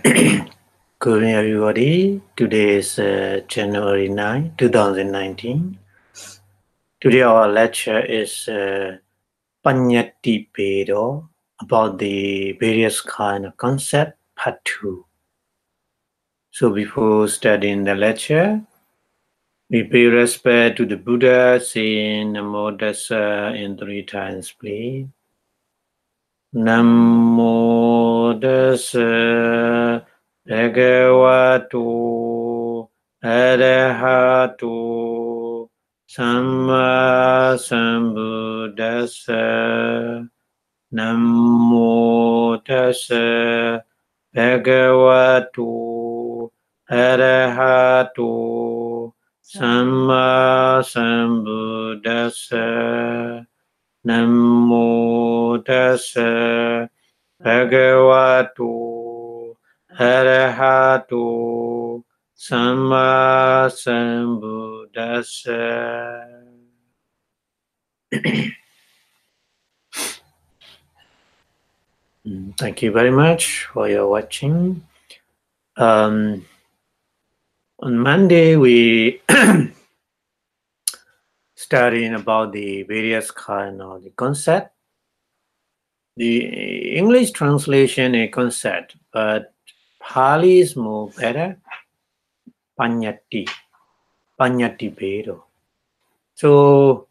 Good evening, everybody. Today is January 9, 2019. Today, our lecture is Panyati Pedo about the various kind of concept, part 2. So, before studying the lecture, we pay respect to the Buddha, saying Namo Tassa in 3 times, please. Namo Tassa Bhagavato Arahato Samma Sambuddhassa. Namo Tassa Bhagavato Arahato Samma Sambuddhassa. Namo Tassa Bhagavato Arahato Samma Sambuddhassa. Thank you very much for your watching. On Monday, we studying about the various kind of the concept. The English translation a concept, but Pali is more better. Panyati Bedo. So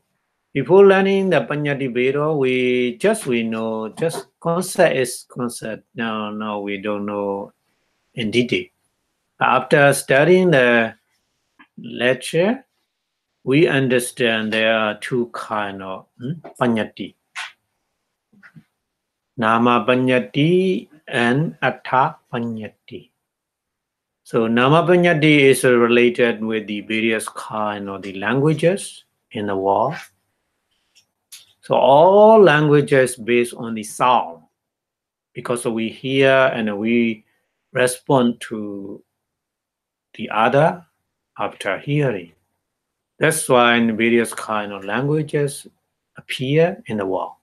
before learning the Panyati Bedo, we know just concept is concept. No, we don't know in detail. After studying the lecture, we understand there are two kind of Panyati. Nama Panyati and Atha Panyati. So Nama Panyati is related with the various kind of the languages in the world. So all languages based on the sound, because we hear and we respond to the other after hearing. That's why various kind of languages appear in the world.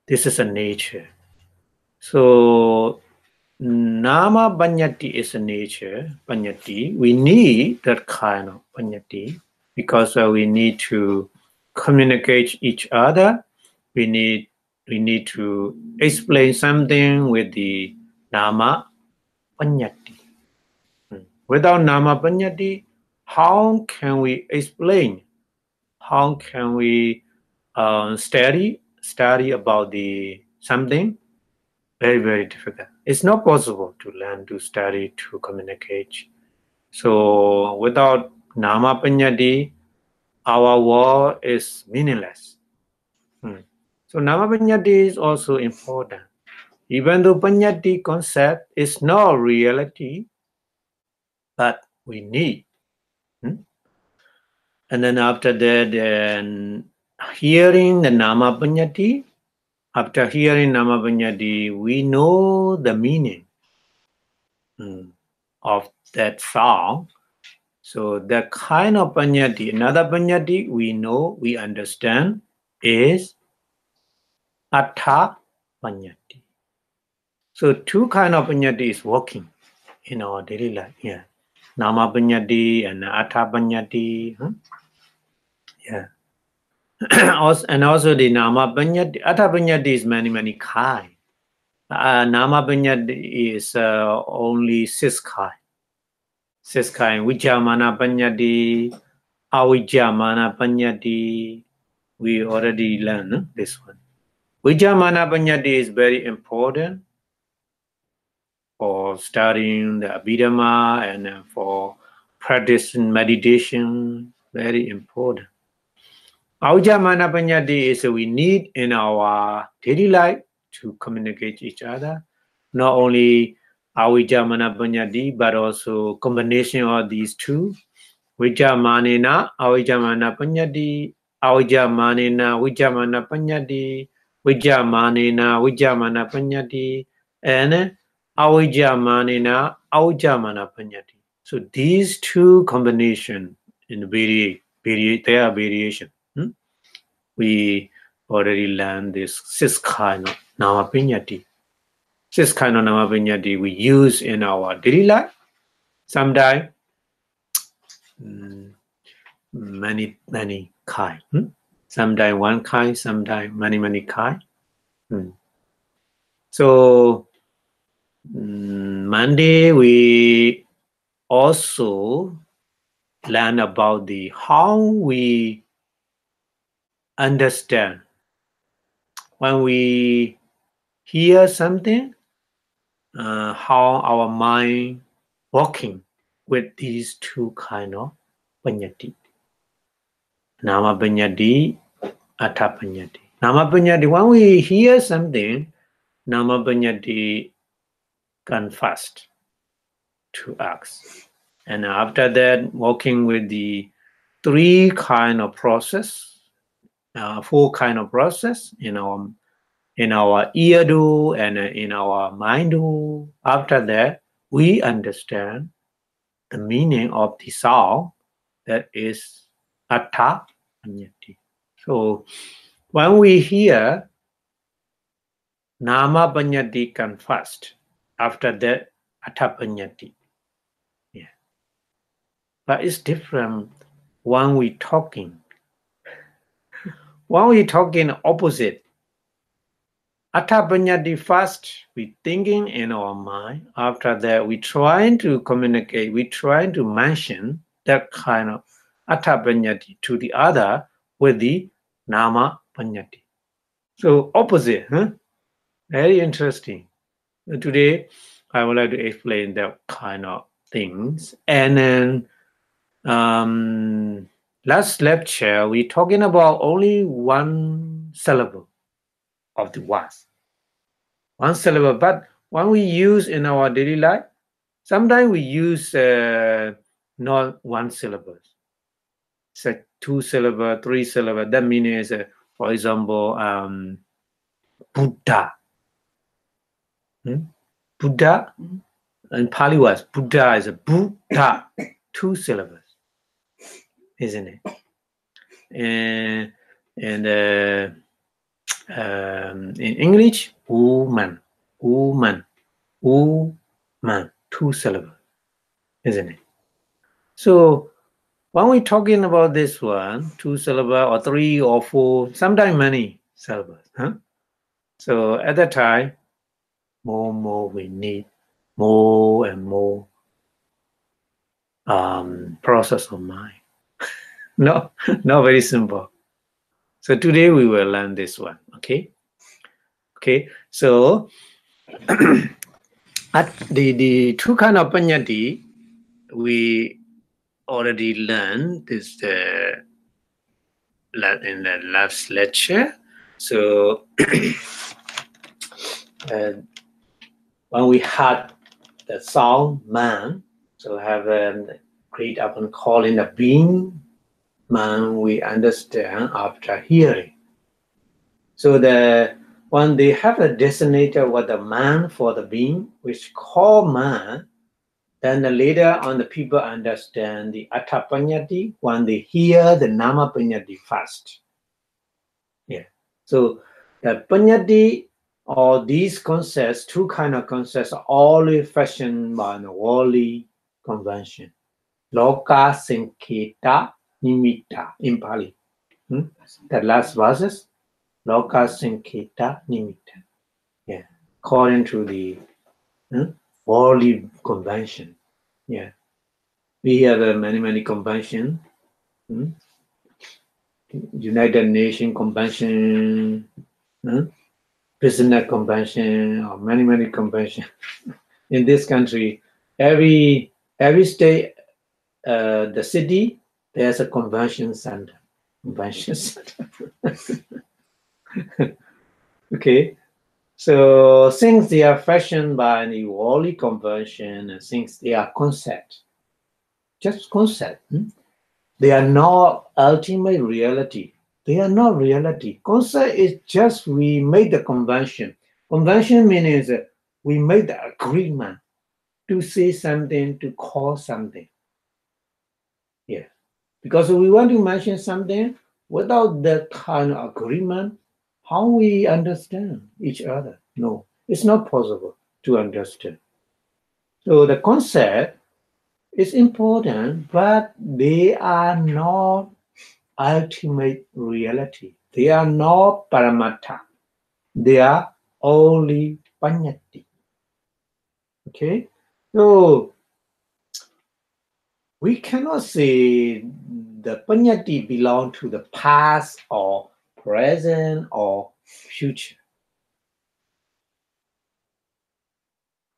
This is a nature. So Nama Panyati is a nature, Panyati. We need that kind of Panyati because we need to communicate each other. We need to explain something with the Nama Panyati. Without Nama Panyati, how can we explain? How can we study about the something? Very, very difficult. It's not possible to learn, to study, to communicate. So without Nama Panyati, our world is meaningless. So Nama Panyati is also important. Even though Panyati concept is not reality, but we need. And then after that, then hearing the Nama Panyati, after hearing Nama Panyati, we know the meaning of that song. So the kind of Panyati, another Panyati we know, we understand is Atha Panyati. So two kind of Panyati is working in our daily life. Yeah, Nama Panyati and Atha Panyati. Yeah. And also the Nama Panyati, Atha Panyati is many kind. Nama Panyati is only 6 kind. 6 kind. Vijamana Panyati, Avijamana Panyati. We already learned this one. Vijamana Panyati is very important for studying the Abhidhamma and for practicing meditation. Very important. Avijamana Panyati is we need in our daily life to communicate each other. Not only Avijamana Panyati, but also combination of these two. Vijamanena, Avijamana Panyati, Avijamanena, Vijamana Panyati, Vijamanena, Vijamana Panyati, and Avijamanena, Avijamana Panyati. So these two combination in there are variation. We already learned this 6 kind of Nama Panyati. This kind of Namavinyati we use in our daily life. Sometimes many kind. Sometimes one kind, sometimes many kind. So Monday we also learn about the how we understand when we hear something, how our mind working with these two kind of panyati. Nama panyati, Atha panyati. Nama panyati, when we hear something, Nama panyati can fast to us. And after that, working with the three kind of process, four kind of process in our ear do and in our mind do. After that, we understand the meaning of the sound, that is Atha panyati. So when we hear Nama panyati can fast. After that, Atha panyati. Yeah. But it's different when we talking. When we talking opposite, Atha panyati first, we thinking in our mind. After that, we trying to communicate, we trying to mention that kind of Atha panyati to the other with the Nama panyati. So opposite, huh? Very interesting. Today, I would like to explain that kind of things. And then last lecture, we talking about only one syllable of the words. One syllable, but when we use in our daily life, sometimes we use not one syllable. It's a two syllable, three syllable. That means, for example, Buddha. Buddha, and Pali was Buddha is a Buddha, two syllables, isn't it? And in English, woman, two syllables, isn't it? So when we're talking about this one, two syllable or three or four, sometimes many syllables, huh? So at that time, more we need more and more process of mind. No, not very simple. So today we will learn this one. Okay. So at the two kind of panyati we already learned this in the last lecture. So when we had the sound man, so have create up and calling a being man, we understand after hearing. So when they have a designator with the man for the being, which call man, then later on the people understand the Atha panyati when they hear the Nama panyati first. Yeah. So the panyati or these concepts, two kind of concepts, are always fashioned by the worldly convention. Loka Sanketa Nimitta in Pali. The last verses, Loka Sanketa Nimitta. Yeah. According to the worldly convention. Yeah. We have many conventions. United Nations Convention, Business Convention, or many conventions. In this country, every state, the city, there's a convention center. Okay, so since they are fashioned by the worldly convention, and since they are concept, just concept, they are not ultimate reality. They are not reality. Concept is just we made the convention. Convention means we made the agreement to say something, to call something. Yeah. Because we want to mention something without that kind of agreement, how we understand each other? No, it's not possible. to understand. So the concept is important, but they are not ultimate reality. They are not paramattha. They are only panyati. Okay? So we cannot say the panyati belong to the past or present or future.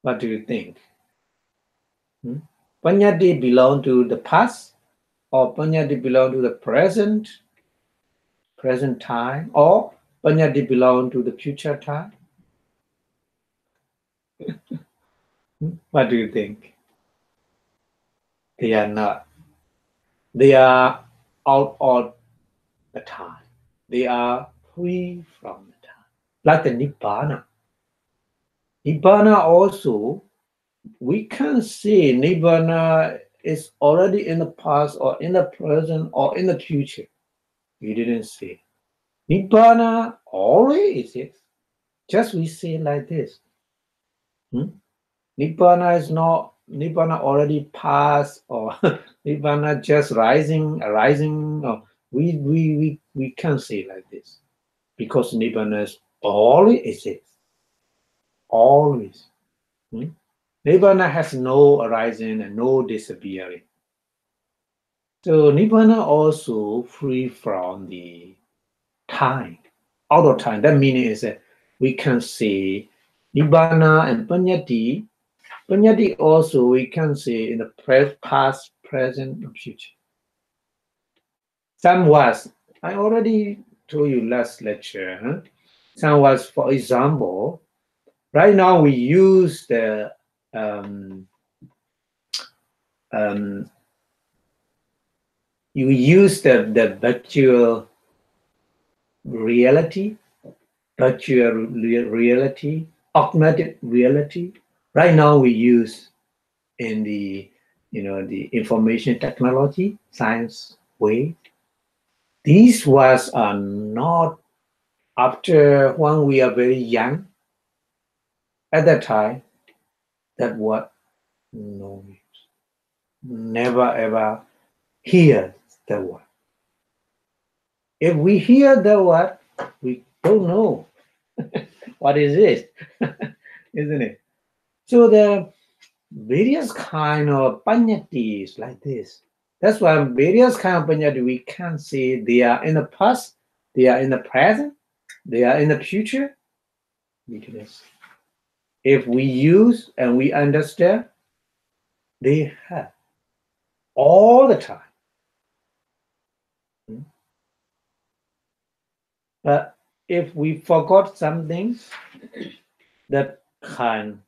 What do you think? Panyati belong to the past or panyati belong to the present time, or panyati belong to the future time? What do you think? They are not. They are out of the time. They are free from the time. Like the Nibbana. Nibbana also, we can say Nibbana is already in the past or in the present or in the future. We didn't say. Nibbana always is. Just we say like this. Nibbana is not, Nibbana already passed, or Nibbana just rising. Or we can't say like this, because Nibbana is always exists. Always. Nibbana has no arising and no disappearing. So Nibbana also free from the time, out of time. That meaning is that we can say Nibbana and Panyati. Panyati also we can say in the past, present, and future. Some was, I already told you last lecture. Some was, for example, right now we use the you use the virtual reality, augmented reality. Right now we use in the the information technology science way. These was not after when we are very young. At that time, that word no use. Never ever hear the word. If we hear the word, we don't know what is it, isn't it? So the various kind of panyati is like this. That's why various kind of panyati we can say they are in the past, they are in the present, they are in the future. Because if we use and we understand, they have all the time. But if we forgot something, that can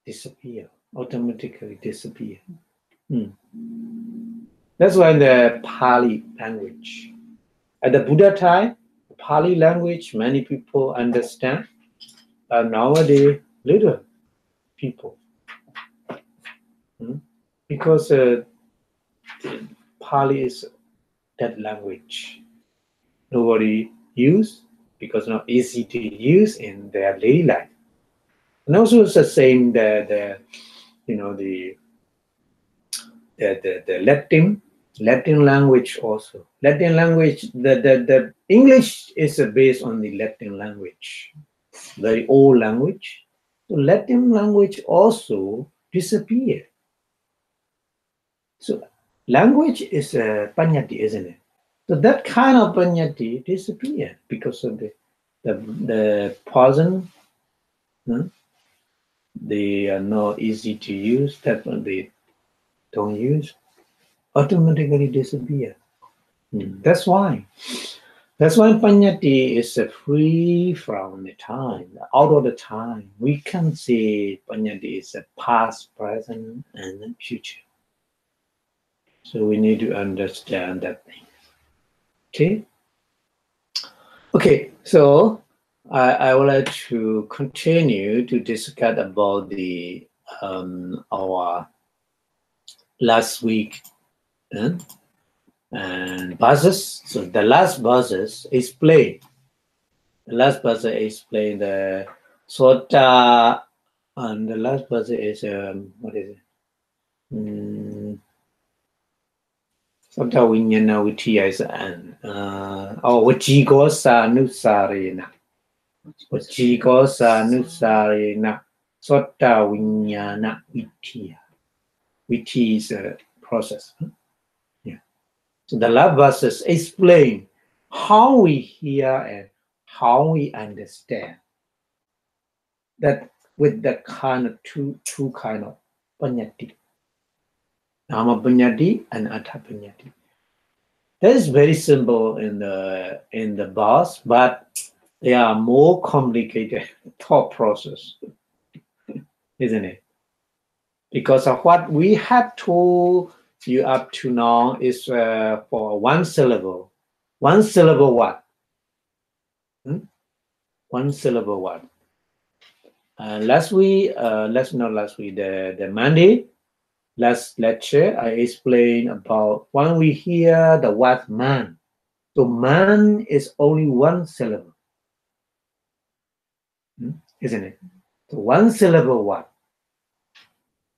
disappear, automatically disappear. That's why in the Pali language, at the Buddha time, the Pali language, many people understand. Nowadays, little people. Because Pali is that language. Nobody use, because not easy to use in their daily life. And also it's the same the Latin language also. Latin language, the English is based on the Latin language, very old language. So Latin language also disappeared. So language is a panyati, isn't it? So that kind of panyati disappeared because of the person. They are not easy to use. That one they don't use, automatically disappear. That's why. That's why panyati is free from the time, out of the time. We can say panyati is a past, present, and future. So we need to understand that thing. Okay. Okay. So I would like to continue to discuss about the our last week and buses. So the last buses explain. The last buzzer explain the Sota And the last verse is what is it? Satta Vinyana Vitiya is an Vajigo Sanusarena. Vajigo Sanusarena. Satta Vinyana Vitiya. Vitiya is a process. Yeah. So the last verses explain how we hear and how we understand. That with the kind of two kind of panyati. Nama panyati and Atha panyati. That is very simple in the verse, but they are more complicated thought process, isn't it? Because of what we have told you up to now is for one syllable. One syllable what? One syllable what? Last week, the Monday, last lecture, I explained about when we hear the word man. So man is only one syllable, isn't it? So one syllable word.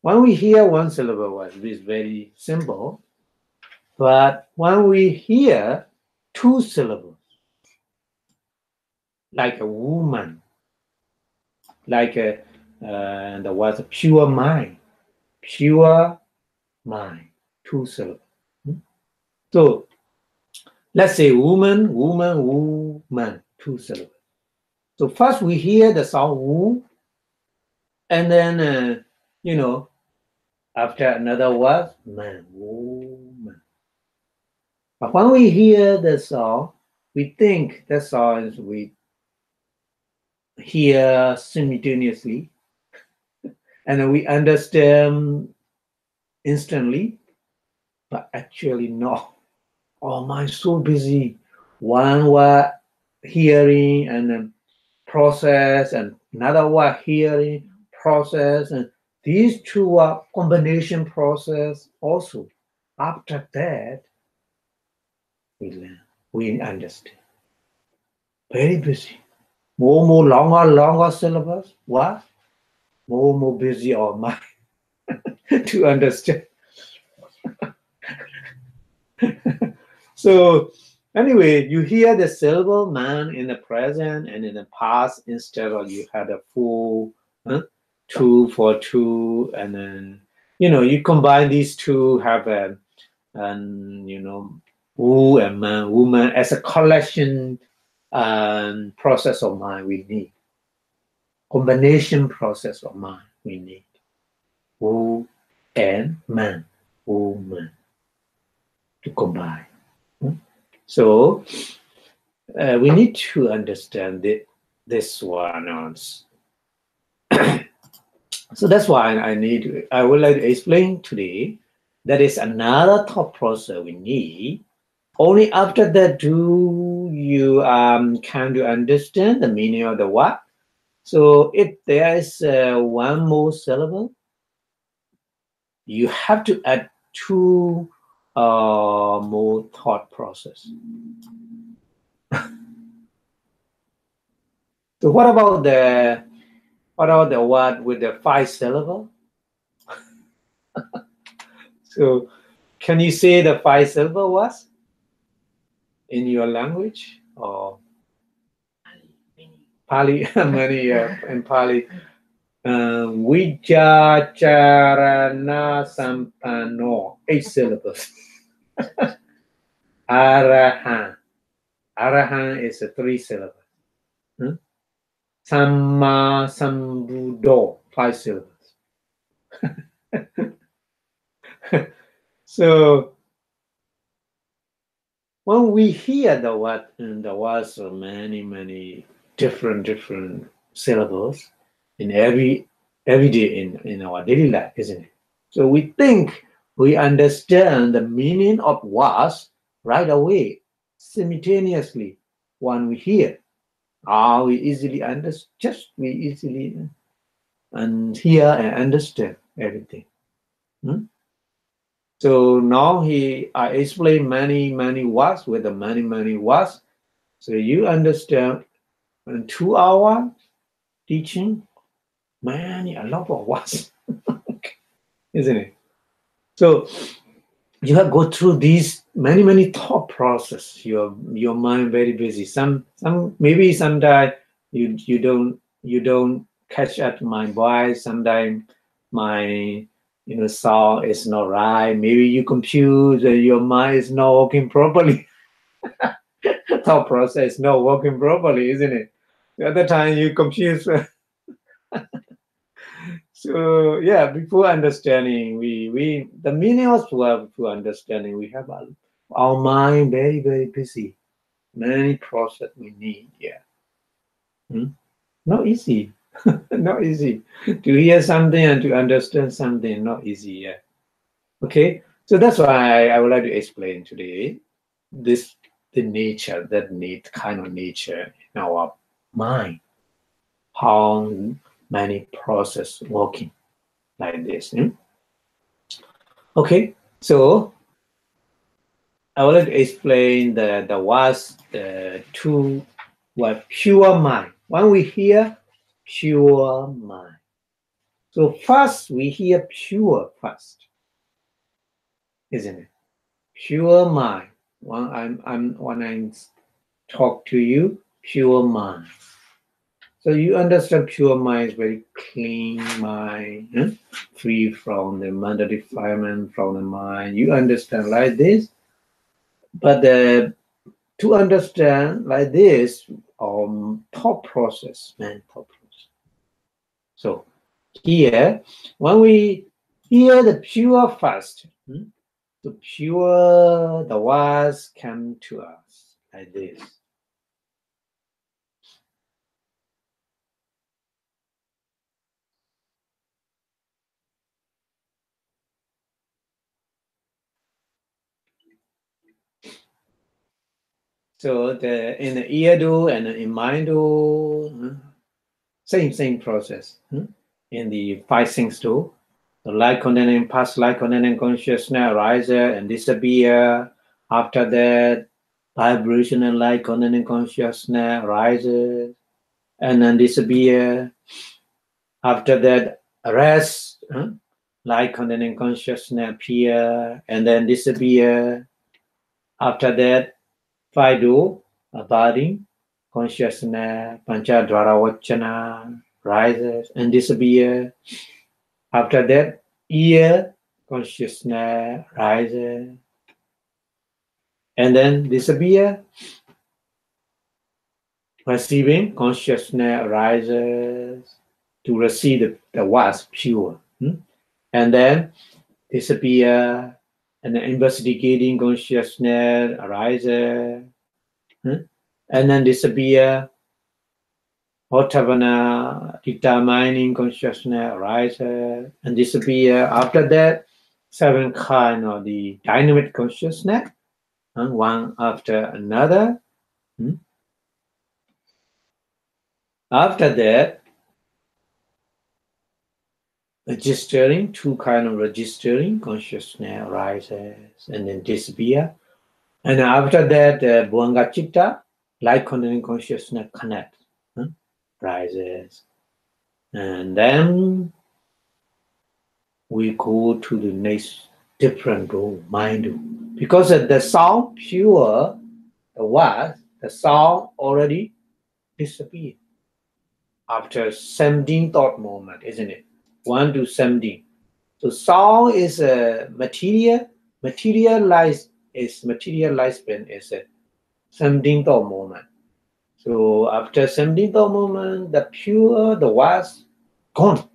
When we hear one syllable word, it is very simple. But when we hear two syllables, like a woman, like the word pure mind, two syllables. So let's say woman, two syllables. So first we hear the sound wu, and then after another word, man, woman. But when we hear the song, we think the songs we hear simultaneously, and we understand instantly, but actually no. Oh, my, so busy. One word hearing and then process, and another word hearing, process, and these two are combination process also. After that, we learn, we understand. Very busy. More longer syllabus. What? More busy or mind to understand. So anyway, you hear the syllable man in the present and in the past instead of you had a full two for two, and then you combine these two, have a woo and man, woman as a collection process of mind we need. Combination process of mind we need. Woo and man, woman to combine. So we need to understand this one. So that's why I would like to explain today. That is another thought process we need. Only after that do you come to understand the meaning of the word. So if there is one more syllable, you have to add two more thought process. So what about the word with the 5 syllable? So can you say the 5 syllable words in your language or Pali? Many in Pali. Vijacharana Sampano, 8 syllables. Arahan is a 3 syllables. Samma Sambuddho, 5 syllables. So when we hear the word, and the words of many different syllables in every day in our daily life, isn't it? So we think we understand the meaning of words right away, simultaneously when we hear. We easily understand, and hear and understand everything. So now I explain many words with the many words. So you understand in 2 hours teaching, Man, a lot of words, isn't it? So you have go through these many thought process. Your mind very busy. Some maybe sometimes you don't catch at my voice. Sometimes my sound is not right. Maybe you confuse. Your mind is not working properly. Thought process is not working properly, isn't it? The other time you confuse. So yeah, before understanding, we the meaning of love before understanding, we have our mind very busy. Many process we need. Yeah, not easy, not easy to hear something and to understand something. Not easy. Yeah. Okay, so that's why I would like to explain today the nature kind of nature in our mind, how many process working like this. Okay, so I would like to explain the was the two word pure mind. When we hear pure mind, so first we hear pure first, isn't it? Pure mind. When I talk to you, pure mind. So you understand pure mind is very clean mind, free from the mental defilement from the mind. You understand like this, but to understand like this, thought process, man, thought process. So here, when we hear the pure first, the pure, the words come to us like this. So in the ear do and in mind do, same process. In the five things too. The light containing past light containing consciousness arises and disappear. After that, vibration and light containing consciousness arises and then disappear. After that, rest, light containing consciousness appear and then disappear. After that, Fido, abiding, consciousness, Panchadvara Vachana, rises and disappears. After that, ear, consciousness rises and then disappear. Receiving, consciousness arises to receive the was pure. And then disappear. And then investigating consciousness arises. And then disappear. Otavana, determining consciousness arises and disappear. After that, seven kind of the dynamic consciousness, one after another. After that, registering, two kind of registering consciousness arises and then disappear. And after that, Bhuanga Chitta, light containing consciousness connect, rises. And then we go to the next different role, mind room. Because the sound pure, the sound already disappeared after 17 thought moment, isn't it? 1 to 17. So sound is a materialized lifespan is a 17 thought moment. So after 17 thought moment, the pure, the was gone.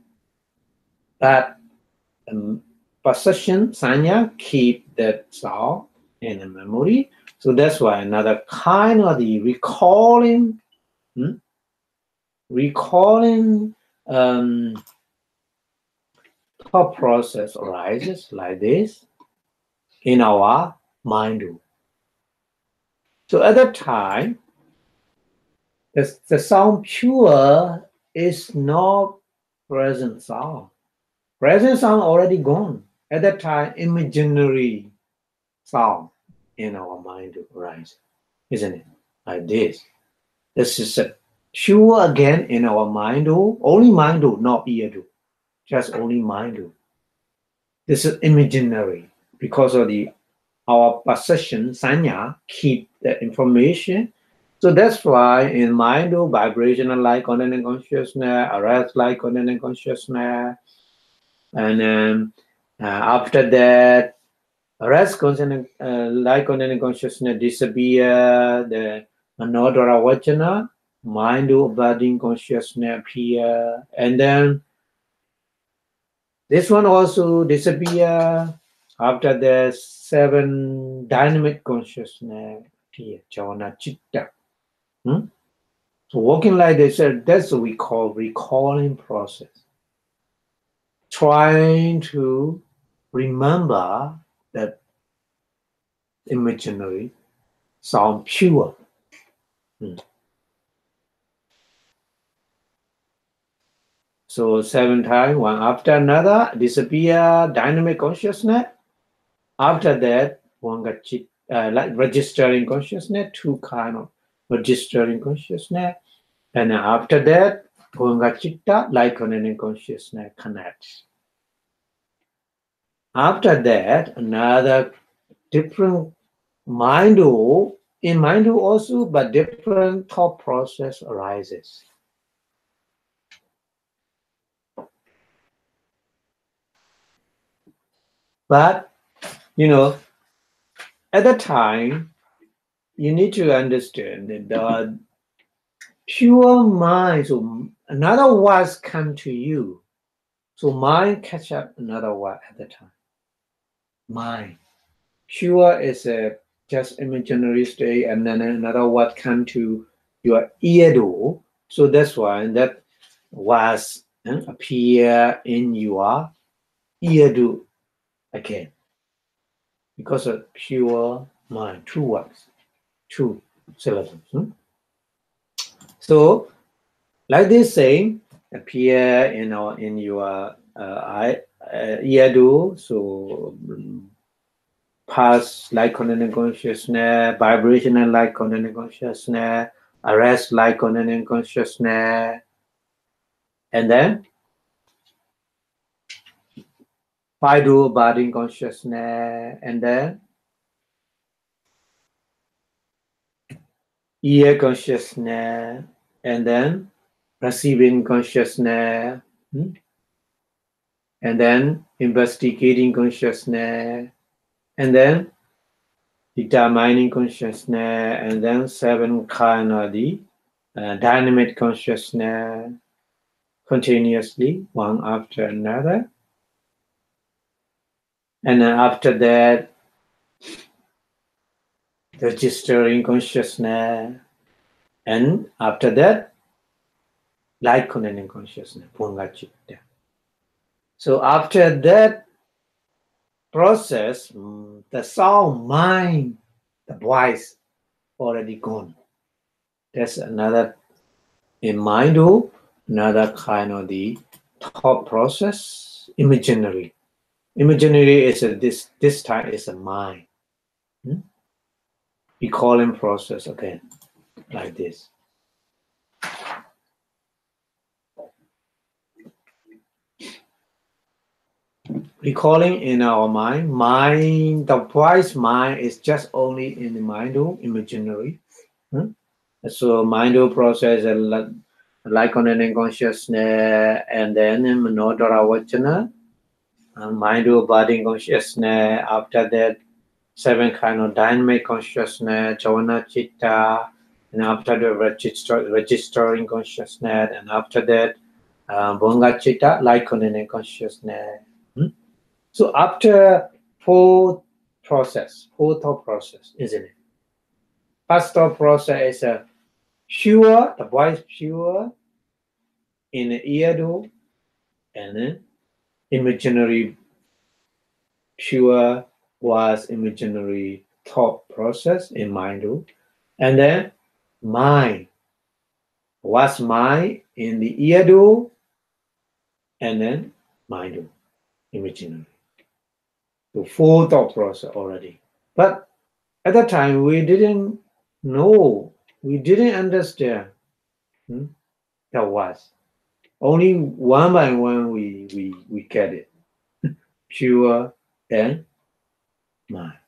But possession, sanya, keep that sound in the memory. So that's why another kind of the recalling thought process arises like this in our mind. So at that time, the sound pure is not present sound. Present sound already gone. At that time, imaginary sound in our mind arises, isn't it? Like this. This is Pure again in our mind, only mind, not ear, just only mind. This is imaginary because of our possession, sanya, keep the information. So that's why in mind, vibrational like content consciousness, arrest like content consciousness, and then after that, arrest constant like content consciousness disappear, the manodara vachana, mind abiding consciousness appear, and then this one also disappear. After the 7 dynamic consciousness appear, jhana chitta. So working like this, that's what we call recalling process. Trying to remember that imaginary sound pure. So 7 times, one after another, disappear dynamic consciousness. After that, one got like registering consciousness, 2 kind of registering consciousness. And after that, one got chitta, like connecting consciousness connects. After that, another different mind, in mind also, but different thought process arises. But, at the time, you need to understand that the pure mind, so another words come to you. So mind catch up another word at the time. Mind. Pure is a just imaginary state, and then another word come to your ear door. So that's why that was appear in your ear door again. Because of pure mind, 2 words, 2 syllables. So, like this saying, appear in your ear do. So, pass like content consciousness, vibrational like content consciousness, arrest like content consciousness, and then do abiding consciousness, and then ear consciousness, and then receiving consciousness, and then investigating consciousness, and then determining consciousness, and then 7 kind of the dynamic consciousness continuously, one after another. And then after that, registering consciousness, and after that, light connecting consciousness, Punga Chitta. So after that process, the sound, mind, the voice already gone. That's another in mind, another kind of the thought process, imaginary. Imaginary is this time is a mind. Recalling process again, like this. Recalling in our mind, the voice mind is just only in the mind, imaginary. So mind process like connecting consciousness, and then manodara vachana, mind abiding consciousness. After that, 7 kind of dynamic consciousness, jhana chitta, and after the registering consciousness, and after that, bonga chitta, like connecting consciousness. So after 4 thought process, isn't it? First thought process is a pure, the voice pure in the ear door, and then imaginary pure was imaginary thought process in mind door, and then mind was mind in the ear door, and then mind door, imaginary. So 4 thought process already. But at that time we didn't know, we didn't understand That was. Only one by one we get it. Pure and mind.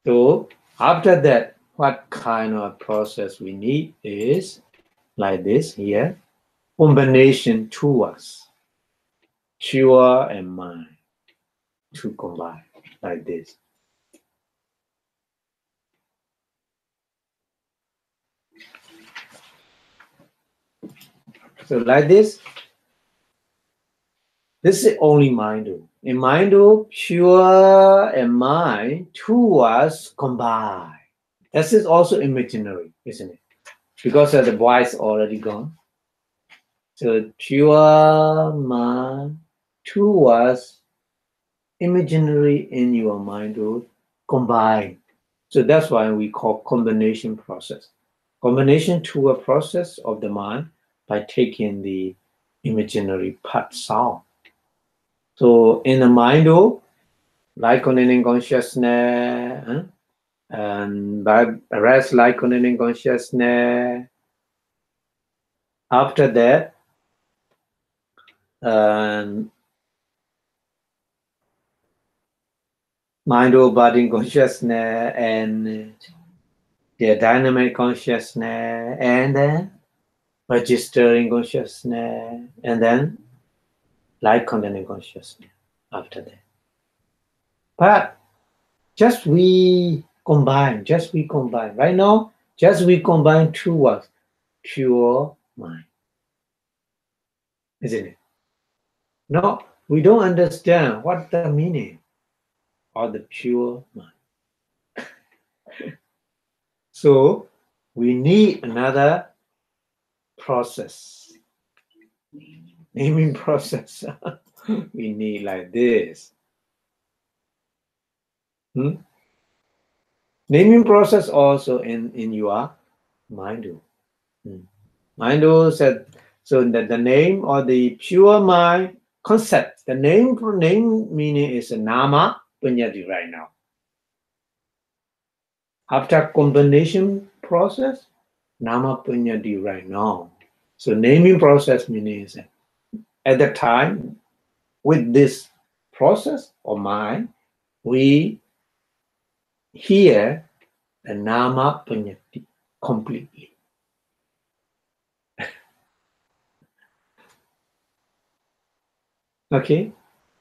So after that, what kind of process we need is like this here. Combination towards pure and mind to combine like this. So like this is only mind. In mind, pure and mind towards combine. This is also imaginary, isn't it? Because the voice already gone. So pure mind towards imaginary in your mind will combine. So that's why we call combination process. Combination to a process of the mind by taking the imaginary part sound. So in the mind, like connecting consciousness, and by rest like connecting consciousness. After that, mind over body consciousness and the dynamic consciousness and then registering consciousness and then light containing consciousness after that. But just we combine. Right now, just we combine two words, pure mind. Isn't it? No, we don't understand what the meaning of the pure mind. So we need another process, naming process. We need like this. Naming process also in your mind. Mind said so that the name or the pure mind concept. The name meaning is a nama punyati right now. After combination process, nama punyati right now. So naming process meaning is at the time with this process of mind, we hear the nama punyati completely. Okay,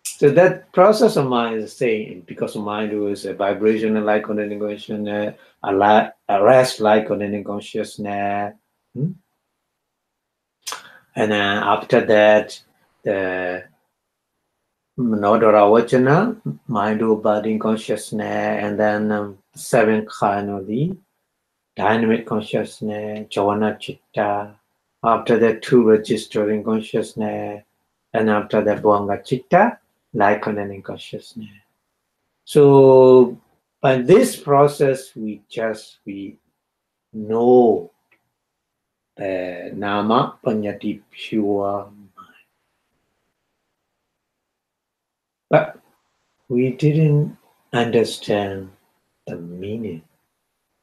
so that process of mind is saying because mind is a vibrational like connecting consciousness, a rest like connecting consciousness, and then after that the Nodara Vajana, mind body consciousness, and then seven kind of the dynamic consciousness, Javana Chitta. After that, two registering consciousness, and after that, Bhanga Chitta, like connecting consciousness. So by this process, we know the Nama Panyati pure mind. But we didn't understand the meaning,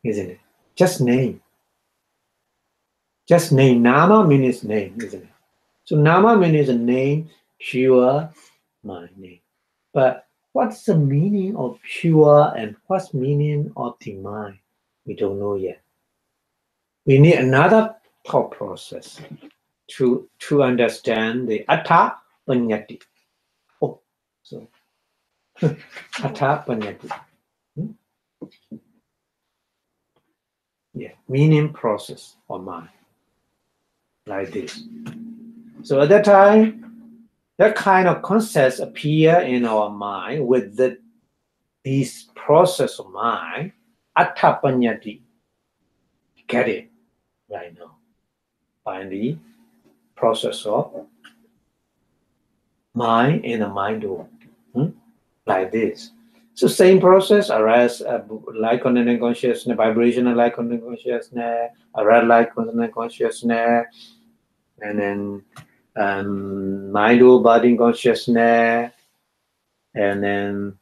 isn't it? Just name. Just name. Nama means name, isn't it? So Nama means a name, pure mind name. But what's the meaning of pure and what's the meaning of the mind? We don't know yet. We need another thought process to understand the Atta Panyati. Oh, so Atta Panyati. Yeah, meaning process of mind. Like this. So at that time, that kind of concepts appear in our mind with this process of mind, Atta Panyati. Get it right now by the process of mind in a mind like this. So same process, arise like connecting consciousness, vibrational like connecting consciousness, arise like connecting consciousness, and then mind body consciousness, and then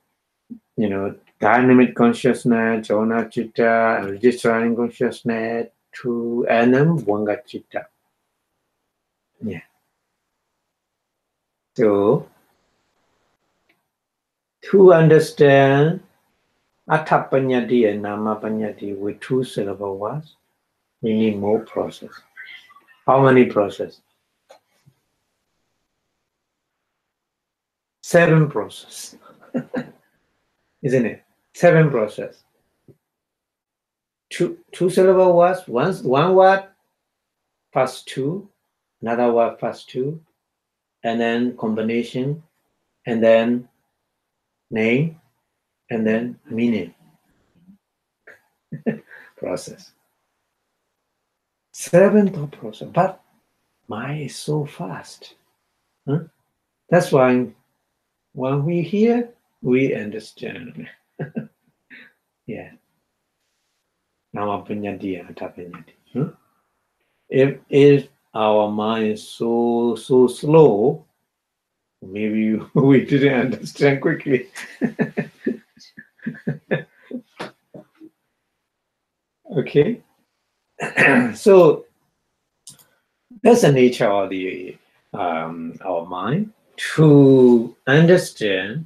dynamic consciousness, Jhana Chitta, registering consciousness, 2 anam Wangachitta. Yeah. So to understand Atha Panyati and Nama Panyati with 2 syllable words, we need more process. How many process? 7 process. Isn't it? 7 process. Two syllable words, one word first 2, another word first 2, and then combination, and then name, and then meaning. Process. 7th process, but mine is so fast. Huh? That's why when we hear, we understand. Yeah. Nama Panyati and Atha Panyati. If our mind is so slow, maybe we didn't understand quickly. Okay. So that's the nature of the our mind to understand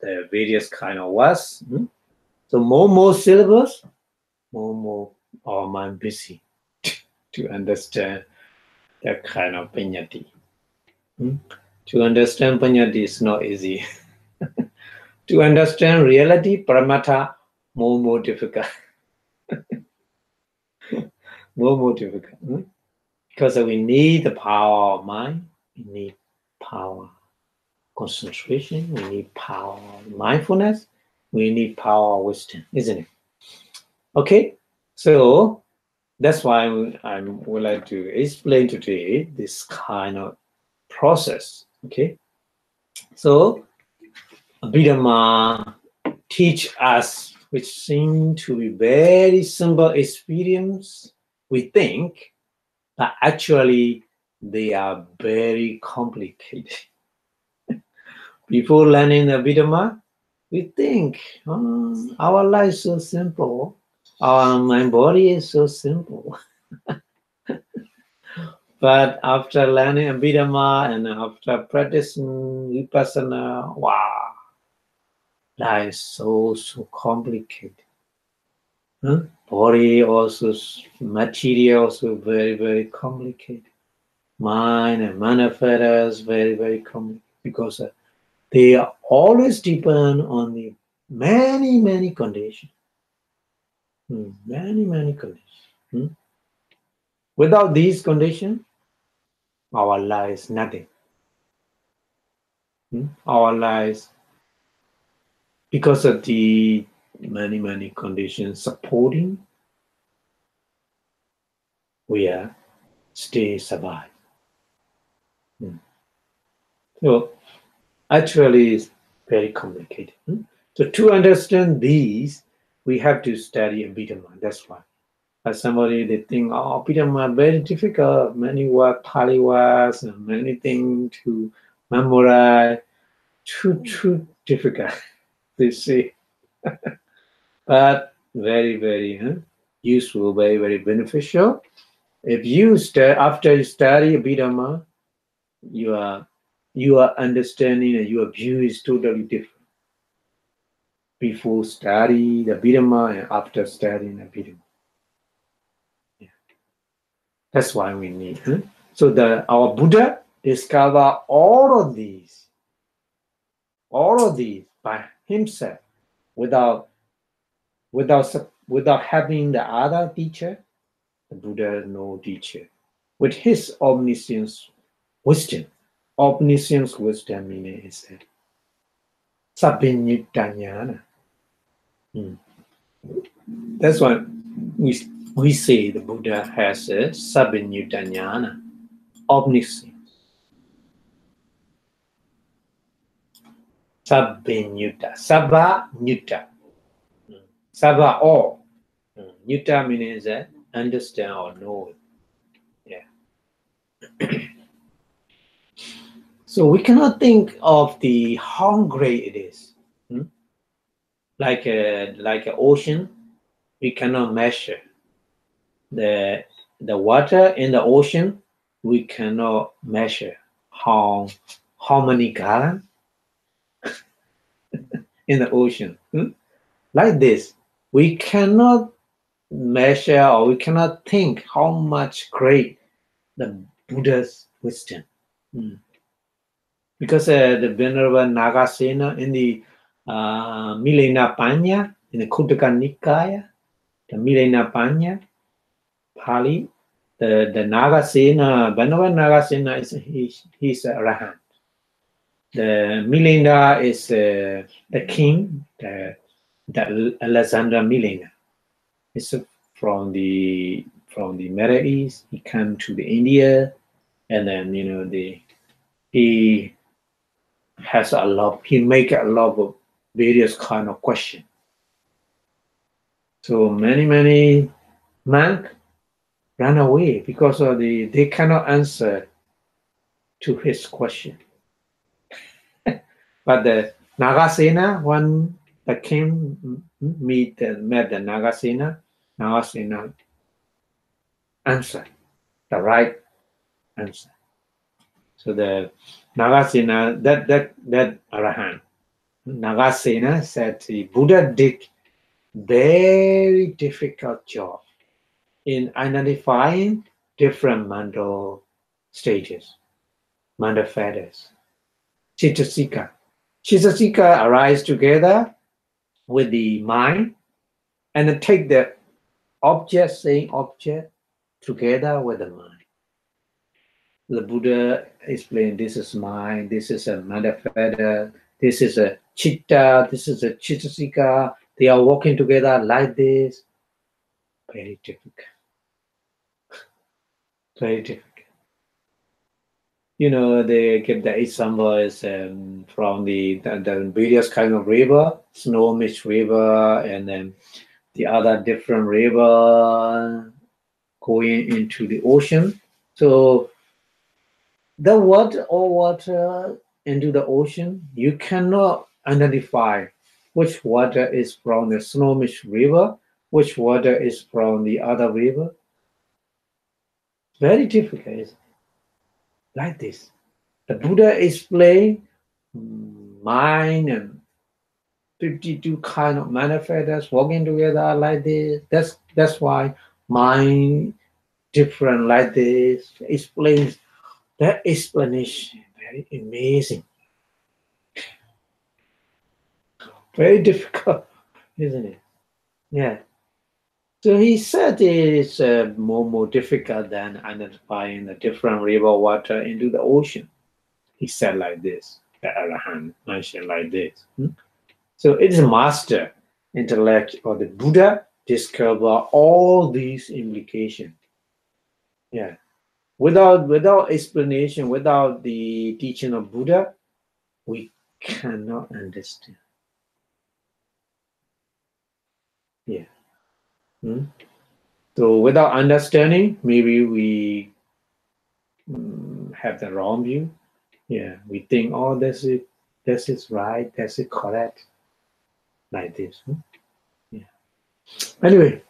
the various kind of words. So more syllables, more our mind busy to understand that kind of Panyati. To understand Panyati is not easy. To understand reality, Paramatha, more difficult. more difficult. Because we need the power of mind, we need power concentration, we need power mindfulness, we need power wisdom, isn't it? Okay, so that's why I would like to explain today this kind of process. Okay, so Abhidhamma teach us, which seem to be very simple experience, we think, but actually they are very complicated. Before learning Abhidhamma, we think, oh, our life is so simple, my body is so simple. But after learning Abhidhamma and after practicing Vipassana, wow, life is so complicated. Body also, material also very complicated. Mind and manifest very complicated because they are always depend on the many conditions. Many conditions. Without these conditions, our life is nothing. Our lives, because of the many conditions supporting, we are stay survive. So actually it's very complicated. So to understand these, we have to study Abhidhamma. That's why. As somebody they think, oh, Abhidhamma very difficult, many words, Pali words, and many things to memorize. Too difficult, they say. But very useful, very beneficial. If you after you study Abhidhamma, your understanding and your view is totally different. Before study the Abhidhamma and after studying the Abhidhamma. Yeah. That's why we need. So our Buddha discovered all of these by himself without having the other teacher. The Buddha no teacher. With his omniscience wisdom. Omniscience wisdom meaning is Sabbinyitanyana. That's why we say the Buddha has a Sabbinyitanyana, omniscience. Sabbinyuta, Sabba Nyuta, Sabba all. Nyuta means that understand or know. Yeah. So we cannot think of how great it is. Like an ocean, we cannot measure. the water in the ocean, we cannot measure how many gallons in the ocean. Like this, we cannot measure or we cannot think how much great the Buddha's wisdom. Because the Venerable Nagasena in the Milena Panya, in the Khuddaka Nikaya, the Milena Panya, Pali, the Nagasena, Venerable Nagasena he's a Arahant. The Milena is the king, the Alexander Milena. It's from the Middle East. He came to the India, and then he has a lot. He make a lot of various kind of questions. So many monks ran away because of they cannot answer to his question. But the Nagasena, when the king met the Nagasena answered the right answer. So the Nagasena, that Arahant, Nagasena said the Buddha did very difficult job in identifying different mental stages, mental feathers. Chitasika. Chitasika arise together with the mind and then take the same object together with the mind. The Buddha explained this is mind, this is a mental feather, this is a chitta, this is a chitasika. They are working together like this. Very difficult. Very difficult. They give the example is from the various kind of river, Snow-Mist River, and then the other different river going into the ocean. So the water into the ocean, you cannot identify which water is from the Snow-Mist River, which water is from the other river. Very difficult. Like this. The Buddha explained mind and 52 kind of manifestors working together like this. That's why mind different like this. Explains that explanation. Very amazing. Very difficult, isn't it? Yeah. So he said it's more difficult than identifying the different river water into the ocean. He said like this. The Arahant mentioned like this. So it is master intellect or the Buddha discover all these implications. Yeah. Without explanation, without the teaching of Buddha, we cannot understand. Yeah. So without understanding, maybe we have the wrong view. Yeah. We think, oh, this is right, that's it correct. Like this. Yeah. Anyway,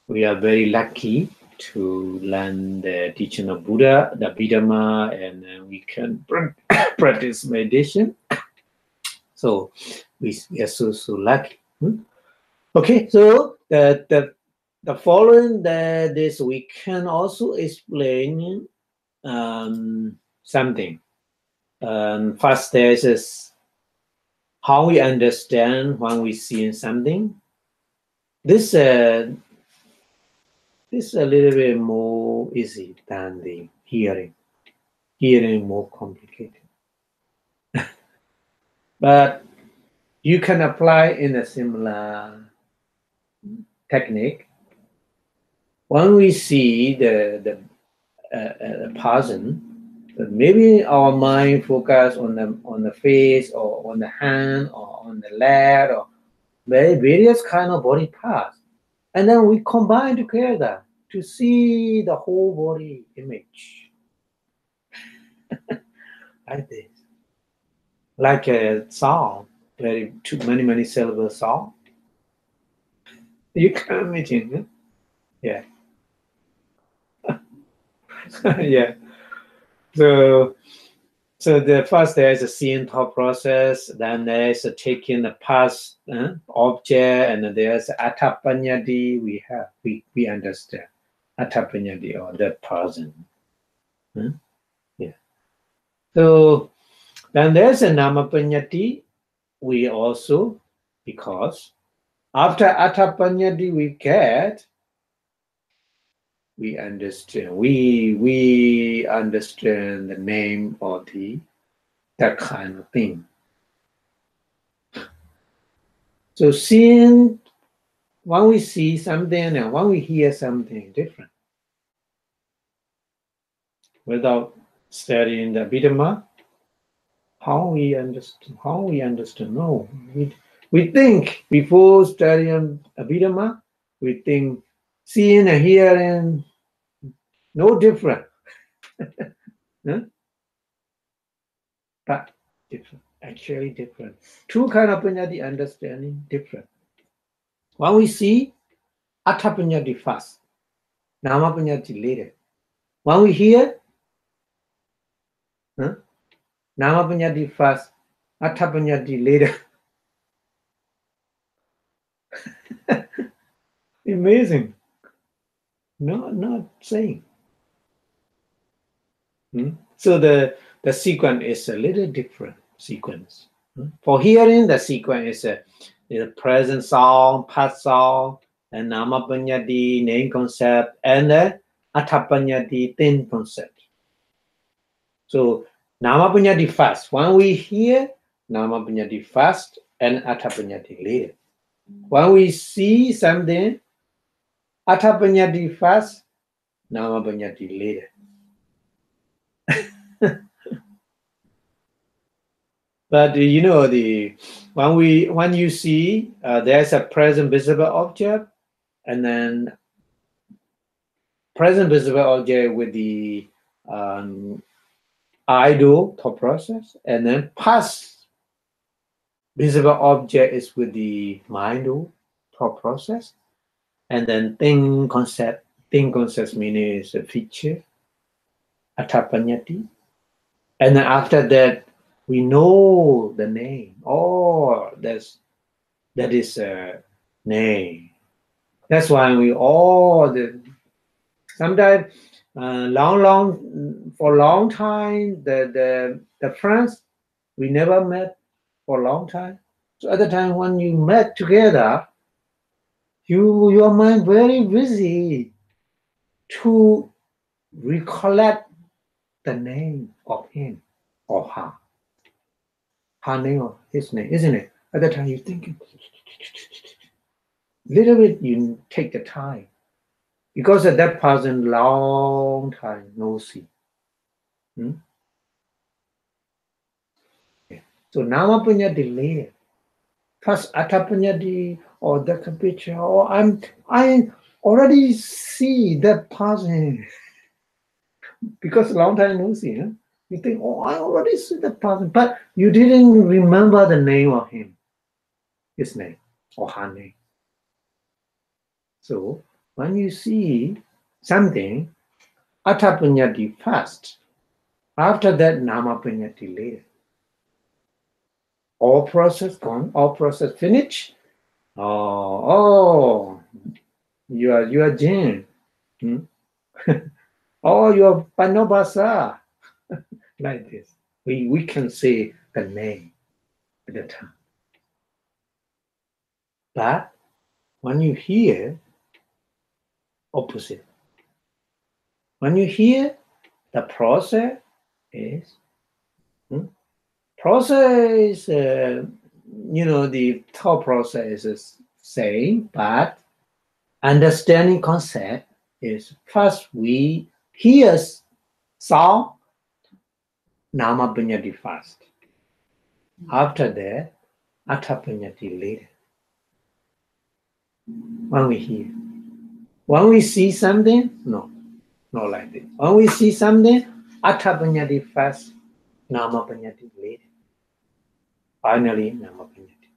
we are very lucky to learn the teaching of Buddha, the Abhidhamma, and then we can practice meditation. So we are so lucky. Okay, so the following this we can also explain something. First, there's how we understand when we see something. This is a little bit more easy than the hearing. Hearing more complicated. But you can apply in a similar technique. When we see the person, maybe our mind focus on the face or on the hand or on the leg or various kind of body parts, and then we combine together to see the whole body image like this, like a song, very many syllable song. You can imagine, yeah. Yeah. So the first there is a seeing thought process, then there is a taking the past object, and then there's atapanyati. We understand atapanyati or the person. Yeah. So then there's a namapanyati. We also, because after atapanyati we understand. We understand the name of that kind of thing. So seeing, when we see something and when we hear something different, without studying the Abhidhamma, how we understand? No, we think before studying Abhidhamma, we think seeing and hearing no different, huh? But different, actually different. Two kind of panyati understanding different. When we see atapanyati first, namapanyati later. When we hear, namapanyati first, atapanyati later. Amazing. No, not saying. So the sequence is a little different sequence. For hearing, the sequence is a present sound, past sound, and namapanyati, name concept, and atapanyati, thing concept. So namapanyati first. When we hear, namapanyati first, and atapanyati later. When we see something, atapanyati first, namapanyati later. But you know, when you see there's a present visible object, and then present visible object with the idle thought process, and then past visible object is with the mindful thought process, and then thing concept. Thing concept meaning is a feature, atapanyati, and then after that we know the name. Oh, that is a name. That's why we all sometimes for a long time the friends we never met for a long time. So at the time when you met together, your mind very busy to recollect the name of him or her name or his name, isn't it? At the time you thinking little bit, you take the time. Because at that person, long time no see. So namapanyati later. First atapanyati or the picture, or I already see that person. Because long time no see. You think, oh, I already see that person. But you didn't remember the name of him, his name, or her name. So when you see something, atapanyati first. After that, namapanyati later. All process gone, all process finished. Oh, you are Jin. Oh, you are Pannobhasa. Like this. We can say the name at the time. But when you hear, opposite. When you hear, the process is the thought process is same, but understanding concept is first we hear sound, namapanyati first. After that, atapanyati later. When we hear. When we see something, no, not like this. When we see something, atapanyati first, namapanyati later. Finally, namapanyati.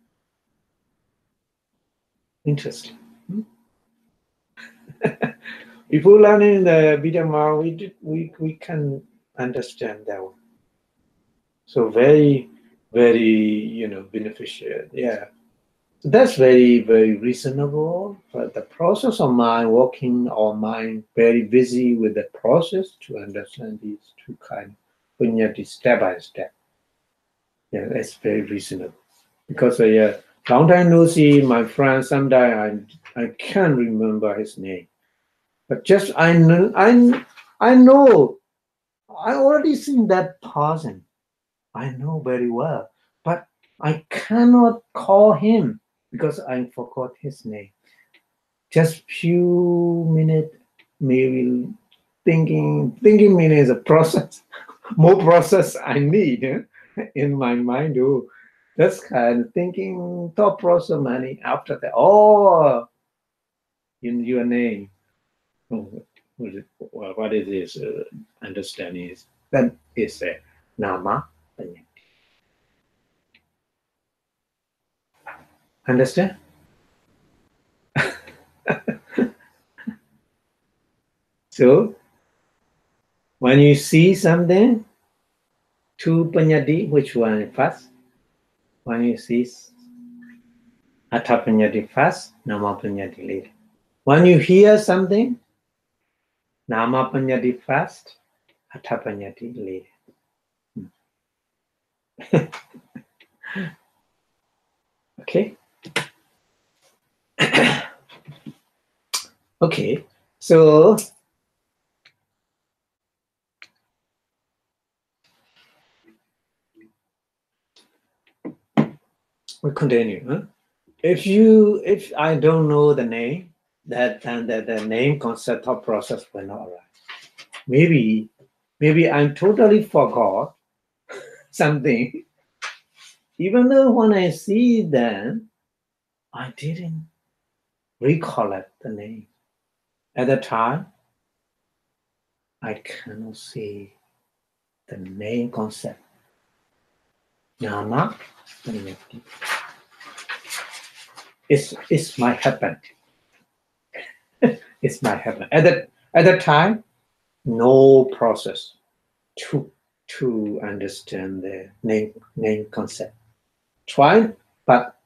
Interesting. Before learning the Abhidhamma, we can understand that one. So very, very, beneficial. Yeah. So that's very, very reasonable. But the process of mind, working our mind very busy with the process to understand these two kind of punyati step by step. Yeah, that's very reasonable. Because yeah, long time no see my friend. Sometimes I can't remember his name, but just I know I already seen that person. I know very well, but I cannot call him because I forgot his name. Just few minutes, maybe thinking minute is a process. More process I need in my mind. Oh, that's kind of thinking thought process money after that. Oh, in your name. Oh, what is this understanding is that is a nama. Understand? So when you see something, two panyadi, which one first? When you see Atha panyadi first, nama panyadi later. When you hear something, nama panyadi first, Atha panyadi later. Okay. Okay. So we continue. Huh? If I don't know the name, that and that the name concept or process will not arise. Maybe I'm totally forgot something. Even though when I see them, I didn't recollect the name. At the time, I cannot see the name concept. Nama, it's my happen. It's my happen. At the time, no process to understand the name concept. Try, but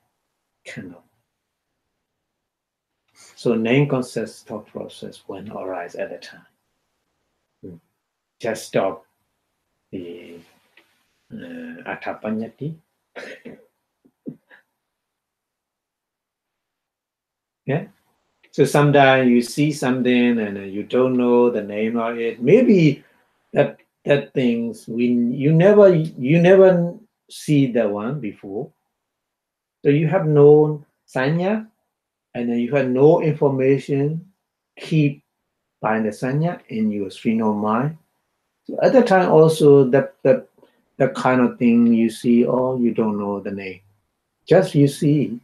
cannot. So name concept thought process when arise at the time. Just stop the atapanyati. Yeah. So sometimes you see something and you don't know the name of it. Maybe that things you never see that one before. So you have no sanya and you have no information keep by the sanya in your stream of mind. So at the time also that kind of thing you see, oh, you don't know the name. Just you see,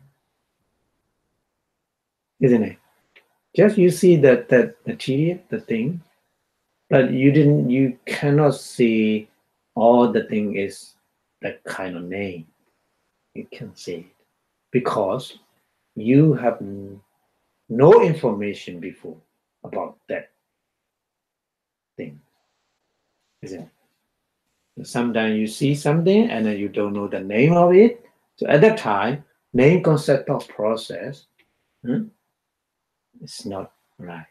isn't it? Just you see that material, the thing, but you cannot see all the thing is that kind of name. You can see it because you have no information before about that thing, isn't it? Sometimes you see something and then you don't know the name of it. So at that time, name concept of process is not right.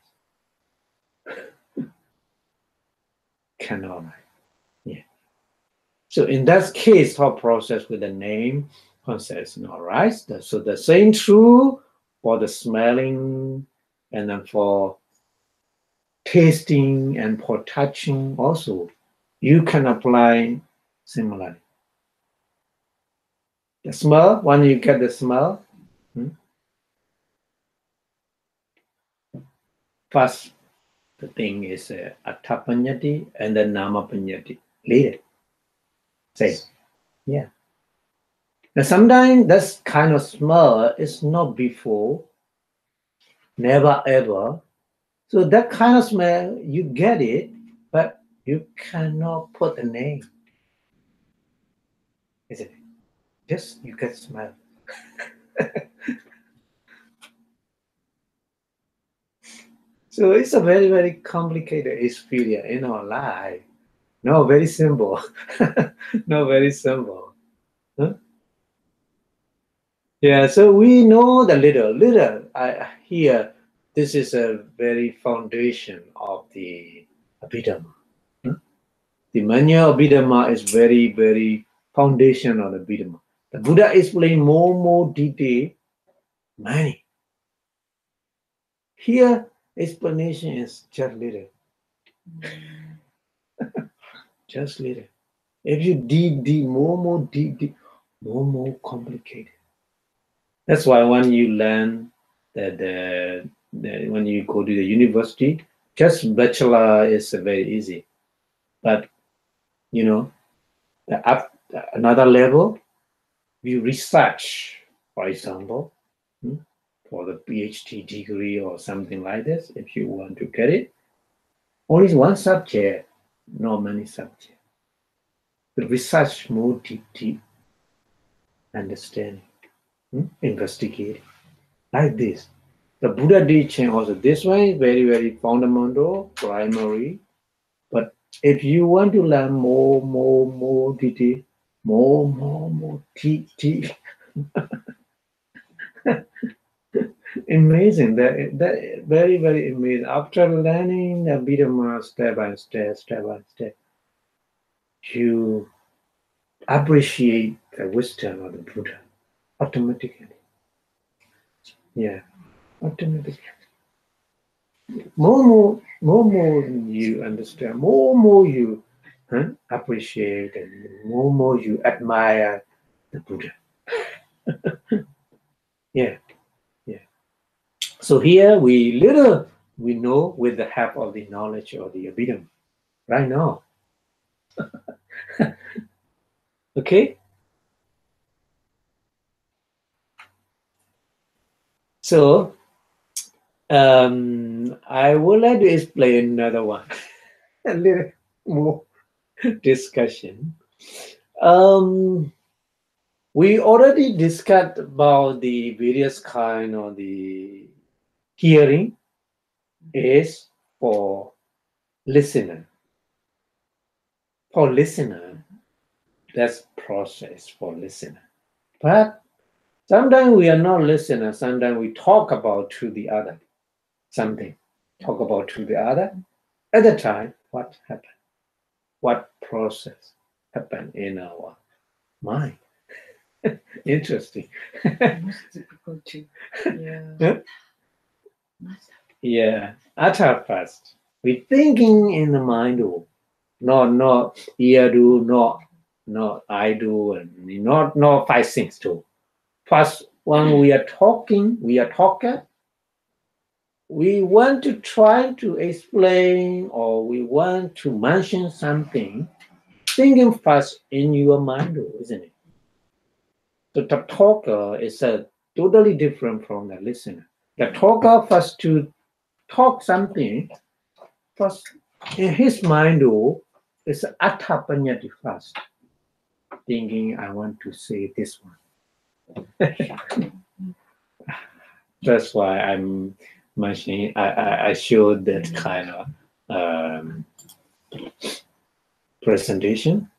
Cannot right. Yeah. So in that case, thought process with the name concept is not right. So the same true for the smelling and then for tasting and for touching also. You can apply similarly. The smell, when you get the smell, first the thing is atapanyati and then namapanyati later. Say, yeah. Now sometimes this kind of smell is not before, never ever. So that kind of smell, you get it, but you cannot put a name, isn't it? Just you can smell. So it's a very, very complicated experience in our life. No, very simple. No, very simple. Huh? Yeah, so we know the little. Here, this is a very foundation of the Abhidhamma. Huh? The Manya Abhidhamma is very, very foundation of the Abhidhamma. The Buddha explained more detail, many. Here, explanation is just little. Just little. If you deep, more deep, more complicated. That's why when you learn that when you go to the university, just bachelor is very easy. But you know, another level, you research, for example, for the PhD degree or something like this, if you want to get it, only one subject, not many subjects. The research more deep understanding, investigating, like this. The Buddha teaching also this one is very, very fundamental, primary. But if you want to learn more detail, more deep, amazing. That very, very amazing. After learning the Abhidhamma step by step, you appreciate the wisdom of the Buddha automatically. Yeah, automatically. More you understand, more you appreciate, and more you admire the Buddha. Yeah. So here we know with the help of the knowledge of the Abhidhamma right now. Okay. So I would like to explain another one, a little more discussion. We already discussed about the various kind of the hearing is for listener. For listener, that's process for listener. But sometimes we are not listener. Sometimes we talk about to the other something. Talk about to the other. At the time, what happened? What process happened in our mind? Interesting. Most difficult to, yeah. Yeah, utter first. We thinking in the mind, not ear do, not I do, and not five things too. First, when we are talking, we are talker. We want to try to explain or we want to mention something, thinking first in your mind, isn't it? So the talker is totally different from the listener. The talker first to talk something, first in his mind is atapanyati first, thinking I want to say this one. That's why I'm mentioning. I showed that kind of presentation.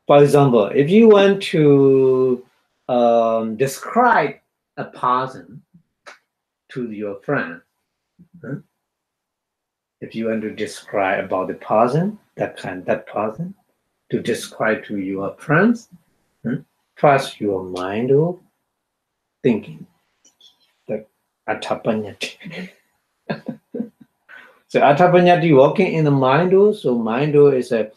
For example, if you want to describe a person to your friend, if you want to describe about the person, that person, to describe to your friends, first your mind thinking, the atapanyati. So atapanyati working in the mind, so mind is a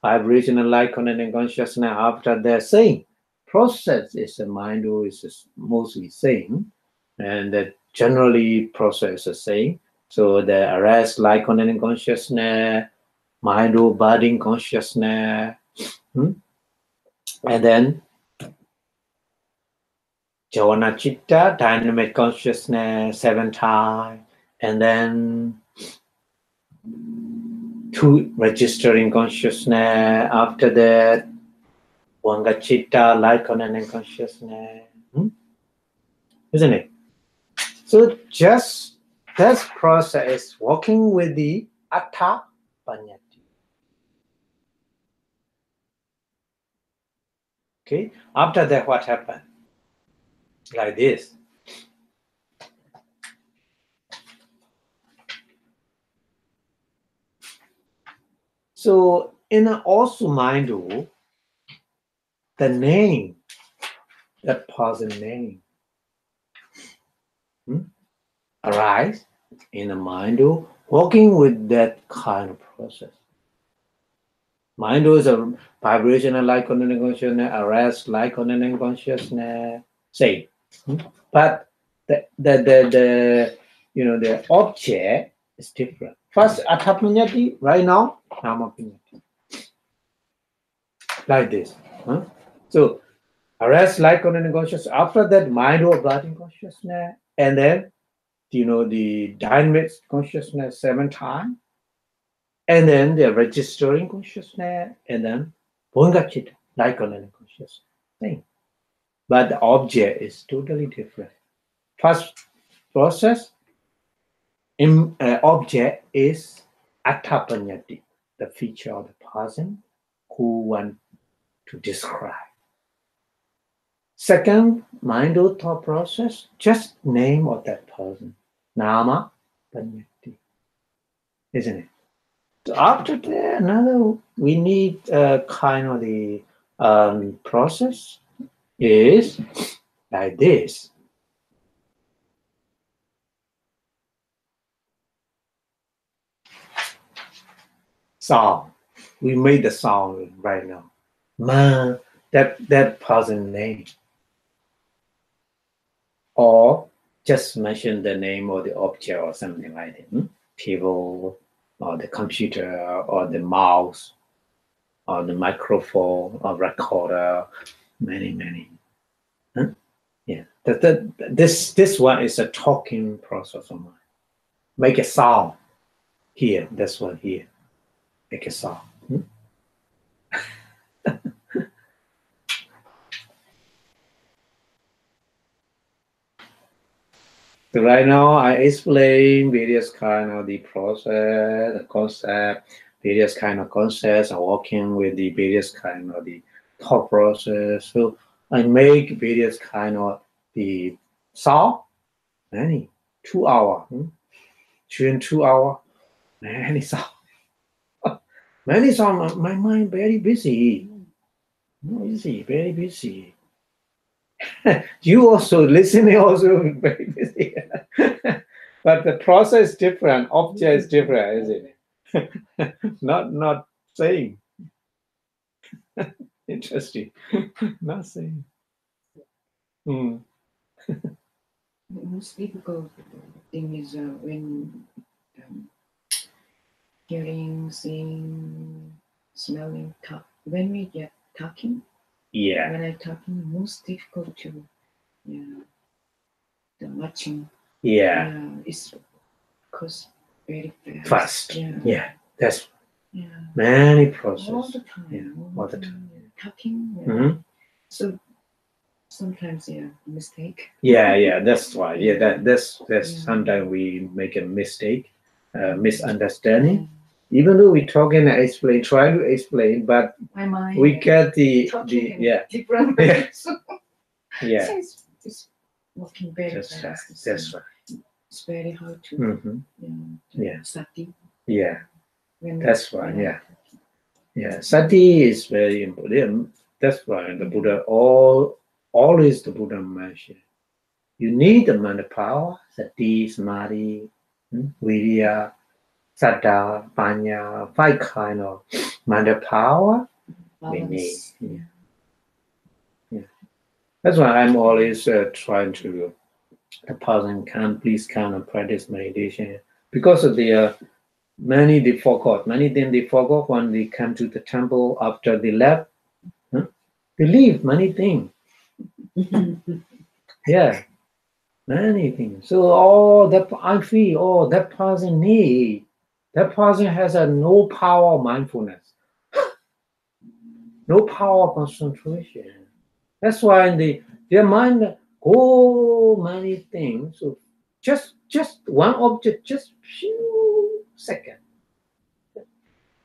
vibrational light connecting consciousness. After that saying, process is the mind is mostly saying, and that generally process is saying. So the arrest light connecting consciousness, mind body consciousness, and then Javana Chitta, dynamic consciousness 7 times, and then two registering consciousness. After that, Vanga Chitta, light connecting consciousness. Isn't it? So just this process is working with the Atta Panyati. Okay, after that, what happened? Like this. So in also Mindu, the name, that person name, arise in the Mindu, working with that kind of process. Mindu is a vibrational like continuing consciousness, arrest like continuing consciousness, same. But the the object is different. First Athapunyati, right now, Namapunyati. Like this. So arrest like continuing consciousness. After that, mind or abiding consciousness, and then the dynamic consciousness 7 times, and then the registering consciousness, and then Bhungachita, like continuing consciousness. Thing. But the object is totally different. First process, object is Atthapanyati, the feature of the person who want to describe. Second, mind or thought process, just name of that person, Nama Panyati, isn't it? So after that, we need kind of the process is like this. Sound. We made the sound right now. Man, that person name. Or just mention the name of the object or something like that. People, or the computer, or the mouse, or the microphone, or recorder, many. Yeah, this one is a talking process of mine. Make a sound here. This one here. Make a sound. So right now I explain various kind of the process, the concept, various kind of concepts. I'm working with the various kind of the thought process. So I make various kind of the sound, many 2 hours. During 2 hours, many sound. Many sound. My mind very busy. Busy, very busy. You also listening also very busy. But the process is different, object is different, isn't it? not same. Interesting. Not same. The most difficult thing is when hearing, seeing, smelling, when we get talking. Yeah. When I'm talking, most difficult to the matching. Yeah. It's because very fast. Fast. Yeah. That's Yeah. many process. All the time. Yeah. All the time. Talking. So sometimes mistake. Yeah. That's why. Yeah. That's sometimes we make a mistake, misunderstanding. Even though we talk and explain, try to explain, but my mind, we get the different. Yeah. So it's working very fast. That's right. It's very hard to sati. Yeah. That's right. Yeah. Sati is very important. That's why the Buddha always the Buddha mentioned. You need the mind power, sati, samadhi, virya, saddha, panya, 5 kind of mind power. We need. Yeah. That's why I'm always trying to the person can please come and practice meditation because of the many they forgot when they come to the temple after they left. They leave many things. Yeah, many things. So all that I feel, that person that person has no power of mindfulness, no power of concentration. That's why their mind go many things. So just one object, just few seconds,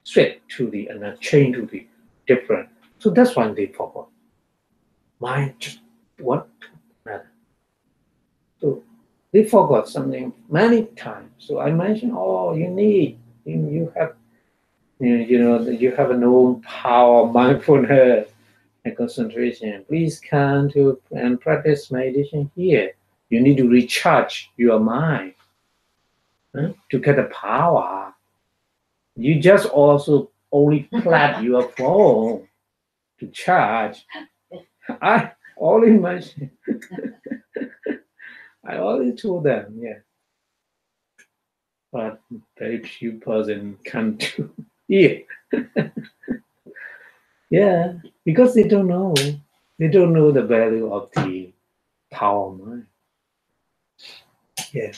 straight to the and then change to the different. So that's why they forgot. Mind just what matter. So they forgot something many times. So I mentioned, oh, you have you have no power, mindfulness, and concentration. Please come to and practice meditation here. You need to recharge your mind to get the power. You just also only plug your phone to charge. I only mentioned. I already told them, yeah. But very few person can do it. Yeah, because they don't know. They don't know the value of the power of mind. Yeah.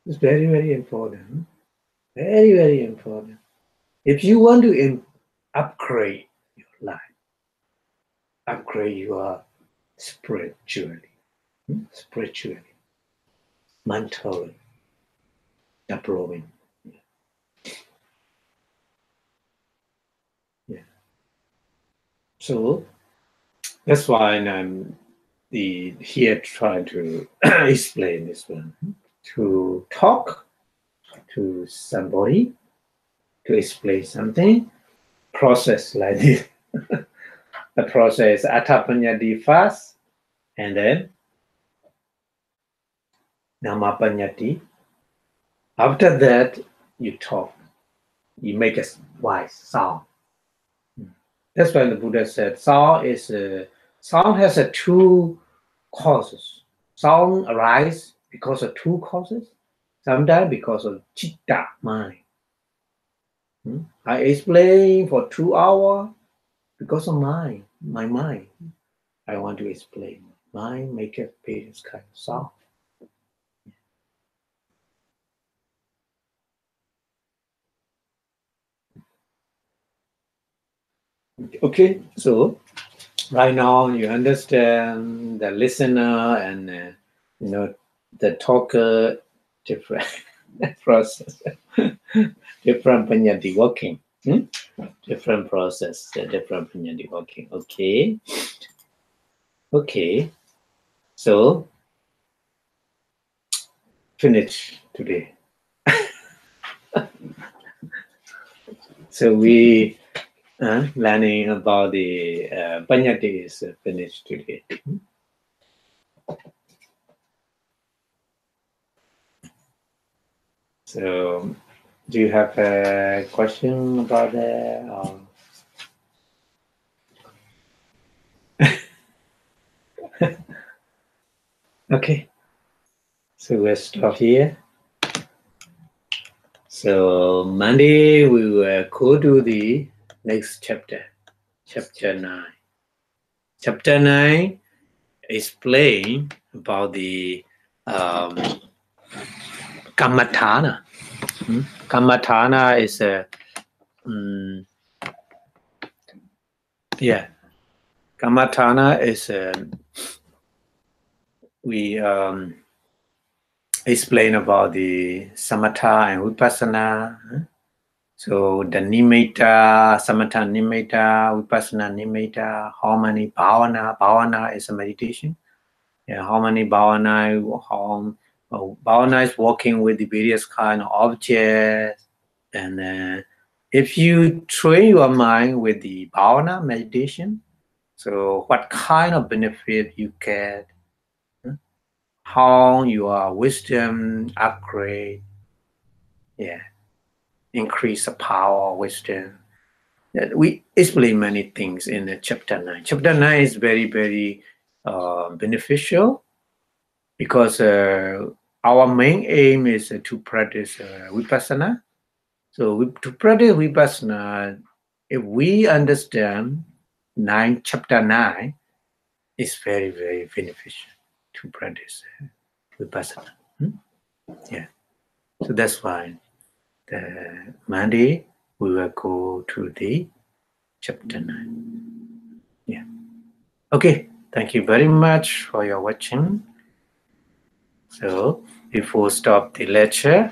It's very, very important. Very, very important. If you want to upgrade your life, upgrade your spiritually, mentally, developing. Yeah. So that's why I'm here trying to explain this one. To talk to somebody, to explain something, process like this. The process Atapanyati first, and then Namapanyati. After that, you talk. You make a wise sound. That's why the Buddha said sound has two causes. Sound arises because of two causes. Sometimes because of chitta, mind. I explain for 2 hours because of my mind. I want to explain. Mind make a various kind of sound. Okay, so right now you understand the listener and the talker different process, different panyati working, different process, different panyati working. Okay. So finish today. So we learning about the panyati is finished today. So, do you have a question about that? Okay, so we'll stop here. So Monday we will go to the next chapter, chapter 9. Chapter 9 explain about the Kammatthana. Kammatthana is a Kammatthana is we explain about the samatha and vipassana. So the nimitta, samatha nimitta, vipassana nimitta, how many bhavana is a meditation. Yeah, how many bhavana is working with the various kind of objects. And if you train your mind with the bhavana meditation, so what kind of benefit you get, how your wisdom upgrade, increase the power of wisdom. We explain many things in the chapter 9. Chapter 9 is very, very beneficial because our main aim is to practice vipassana. So to practice vipassana, if we understand chapter 9, it's very, very beneficial to practice vipassana. Yeah. So that's why Monday we will go to the chapter 9. Yeah. Okay. Thank you very much for your watching. So before stop the lecture,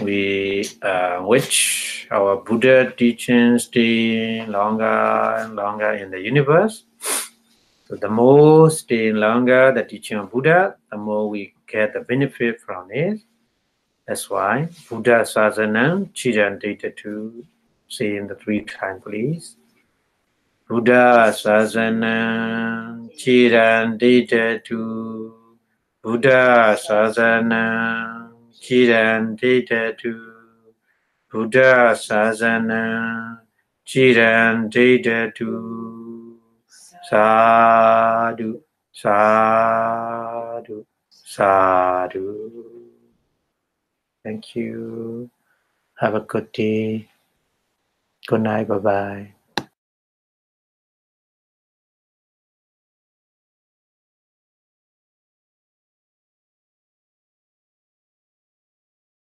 we wish our Buddha teachings stay longer and longer in the universe. So the more stay longer the teaching of Buddha, the more we get the benefit from it. That's why Buddha Sasanam Chirandita to say in the 3 times, please. Buddha Sasanam Chirandita to Buddha Sasanam Chirandita to Buddha Sasana Chiran Data to Sadhu Sadhu Sadhu. Thank you. Have a good day. Good night. Bye bye.